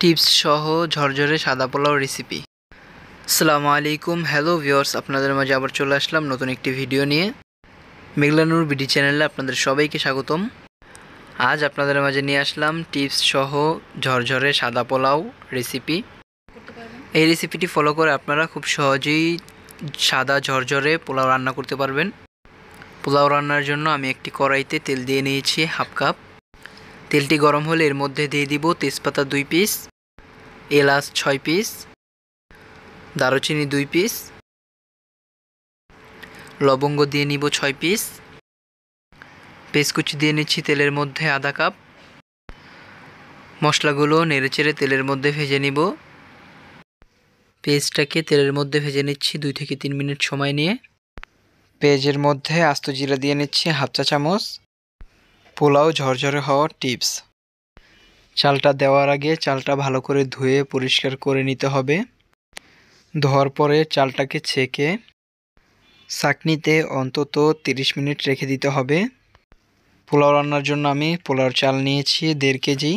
Tips সহ ঝরঝরে সাদা পোলাও রেসিপি। আসসালামু আলাইকুম, হ্যালো ভিউয়ার্স, আপনাদের মাঝে আবার চলে আসলাম নতুন একটি ভিডিও নিয়ে। মেঘলানুর বিডি চ্যানেলে আপনাদের সবাইকে স্বাগতম। আজ আপনাদের মাঝে নিয়ে আসলাম টিপস সহ ঝরঝরে সাদা পোলাও রেসিপি। এই রেসিপিটি ফলো করে আপনারা খুব সহজেই সাদা ঝরঝরে পোলাও রান্না করতে পারবেন। পোলাও রান্নার জন্য আমি একটি কড়াইতে তেল দিয়ে নিয়েছি হাফ কাপ। তেলটি গরম হলে এর মধ্যে দিয়ে দিব তেজপাতা 2 পিস, এলাচ 6 পিস, দারুচিনি 2 পিস, লবঙ্গ দিয়ে নিব 6 পিস, পেঁয়াজকুচি দিয়ে নিচ্ছি তেলের মধ্যে আধা কাপ। মশলাগুলো নেড়েচেড়ে তেলের মধ্যে ভেজে নিব। পেঁয়াজটাকে তেলের মধ্যে ভেজে নিচ্ছি 2 থেকে 3 মিনিট সময় নিয়ে। পেঁয়াজের মধ্যে আস্ত জিরা দিয়ে নিচ্ছি হাফ চা চামচ। পোলাও ঝরঝরে হওয়ার টিপস: চালটা দেওয়ার আগে চালটা ভালো করে ধুয়ে পরিষ্কার করে নিতে হবে। ধোয়ার পরে চালটাকে ছেঁকে ছাঁকনিতে অন্তত 30 মিনিট রেখে দিতে হবে। পোলাও রান্নার জন্য আমি পোলাওর চাল নিয়েছি 1.5 কেজি।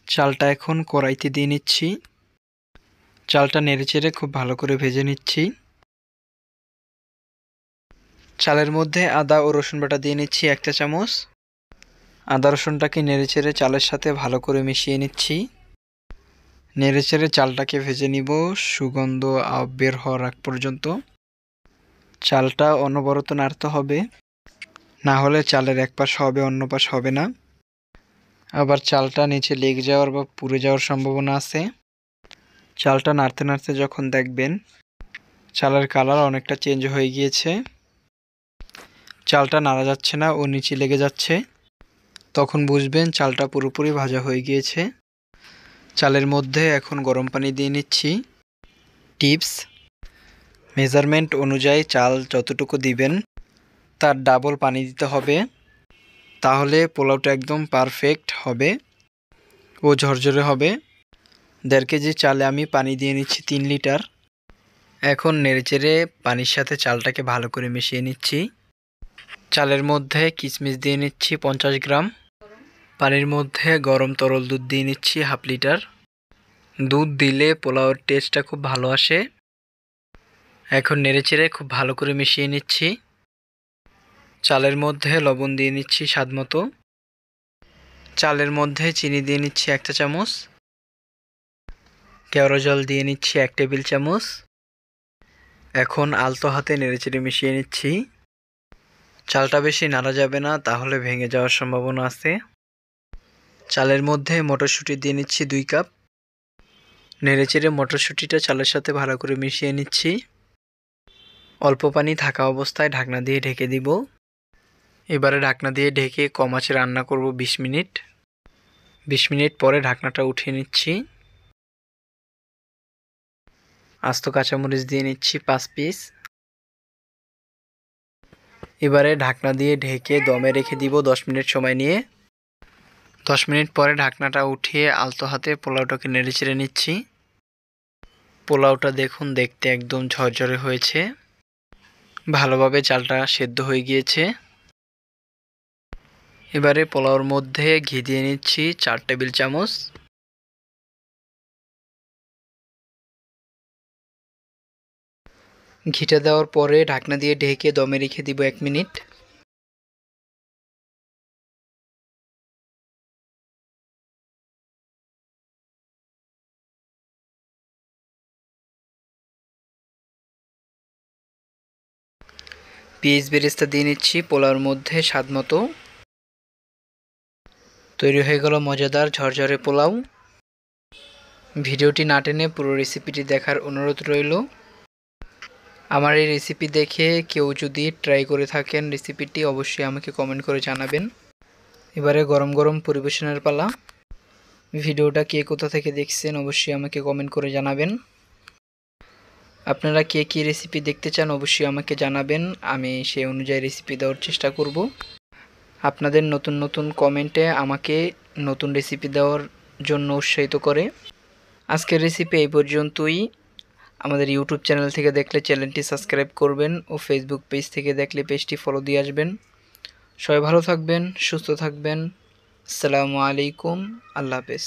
চালটা এখন কড়াইতে দিয়ে নিচ্ছি। চালটা নেড়েচেড়ে খুব ভালো করে ভেজে নিচ্ছি। চালের মধ্যে আদা ও রসুন বাটা দিয়ে নিচ্ছি 1 চা চামচ। আদা রসুনটাকে নেড়েচেড়ে চালের সাথে ভালো করে মিশিয়ে নিচ্ছি। নেড়েচেড়ে চালটাকে ভেজে নিব সুগন্ধ বের হওয়ার আগ পর্যন্ত। চালটা অনবরত নাড়তে হবে, না হলে চালের এক পাশ হবে অন্য পাশ হবে না। আবার চালটা নিচে লেগে যাওয়ার বা পুড়ে যাওয়ার সম্ভাবনা আছে। চালটা নাড়তে নাড়তে যখন দেখবেন চালের কালার অনেকটা চেঞ্জ হয়ে গিয়েছে, চালটা নাড়া যাচ্ছে না ও নিচে লেগে যাচ্ছে, তখন বুঝবেন চালটা পুরোপুরি ভাজা হয়ে গিয়েছে। চালের মধ্যে এখন গরম পানি দিয়ে নিচ্ছি। টিপস: মেজারমেন্ট অনুযায়ী চাল যতটুকু দিবেন তার ডাবল পানি দিতে হবে, তাহলে পোলাওটা একদম পারফেক্ট হবে ও ঝরঝরে হবে। 1.5 কেজি চালে আমি পানি দিয়ে নিচ্ছি 3 লিটার। এখন নেড়েচেড়ে পানির সাথে চালটাকে ভালো করে মিশিয়ে নিচ্ছি। চালের মধ্যে কিশমিশ দিয়ে নিচ্ছি 50 গ্রাম। পানির মধ্যে গরম তরল দুধ দিয়ে নিচ্ছি হাফ লিটার। দুধ দিলে পোলাওর টেস্টটা খুব ভালো আসে। এখন নেড়েচেড়ে খুব ভালো করে মিশিয়ে নিচ্ছি। চালের মধ্যে লবণ দিয়ে নিচ্ছি স্বাদ মতো। চালের মধ্যে চিনি দিয়ে নিচ্ছি 1 চা চামচ। কেওড়া জল দিয়ে নিচ্ছি 1 টেবিল চামচ। এখন আলতো হাতে নেড়েচেড়ে মিশিয়ে নিচ্ছি। চালটা বেশি নাড়া যাবে না, তাহলে ভেঙে যাওয়ার সম্ভাবনা আছে। চালের মধ্যে মটরশুঁটি দিয়ে নিচ্ছি 2 কাপ। নেড়েচেড়ে মটরশুঁটিটা চালের সাথে ভালো করে মিশিয়ে নিচ্ছি। অল্প পানি থাকা অবস্থায় ঢাকনা দিয়ে ঢেকে দিব। এবারে ঢাকনা দিয়ে ঢেকে কম আঁচে রান্না করব 20 মিনিট। 20 মিনিট পরে ঢাকনাটা উঠিয়ে নিচ্ছি। আস্ত কাঁচামরিচ দিয়ে নিচ্ছি 5 পিস। এবারে ঢাকনা দিয়ে ঢেকে দমে রেখে দিব 10 মিনিট সময় নিয়ে। 10 মিনিট পরে ঢাকনাটা উঠিয়ে আলতো হাতে পোলাওটাকে নেড়েচেড়ে নিচ্ছি। পোলাওটা দেখুন দেখতে একদম ঝরঝরে হয়েছে, ভালোভাবে চালটা সেদ্ধ হয়ে গিয়েছে। এবারে পোলাওর মধ্যে ঘি দিয়ে নিচ্ছি 4 টেবিল চামচ। ঘিটা দেওয়ার পরে ঢাকনা দিয়ে ঢেকে দমে রেখে দিব 1 মিনিট। পেঁয়াজ বেরেস্তা দিয়ে নিচ্ছি পোলাওর মধ্যে স্বাদ মতো। তৈরি হয়ে গেল মজাদার ঝরঝরে পোলাও। ভিডিওটি না টেনে পুরো রেসিপিটি দেখার অনুরোধ রইল। আমার এই রেসিপি দেখে কেউ যদি ট্রাই করে থাকেন রেসিপিটি, অবশ্যই আমাকে কমেন্ট করে জানাবেন। এবারে গরম গরম পরিবেশনের পালা। ভিডিওটা কে কোথা থেকে দেখছেন অবশ্যই আমাকে কমেন্ট করে জানাবেন। আপনারা কে কী রেসিপি দেখতে চান অবশ্যই আমাকে জানাবেন, আমি সেই অনুযায়ী রেসিপি দেওয়ার চেষ্টা করব। আপনাদের নতুন নতুন কমেন্টে আমাকে নতুন রেসিপি দেওয়ার জন্য উৎসাহিত করে। আজকের রেসিপি এই পর্যন্তই। আমাদের ইউটিউব চ্যানেল থেকে দেখলে চ্যানেলটি সাবস্ক্রাইব করবেন ও ফেসবুক পেজ থেকে দেখলে পেজটি ফলো দিয়ে আসবেন। সবাই ভালো থাকবেন, সুস্থ থাকবেন। আসসালামু আলাইকুম, আল্লাহ হাফেজ।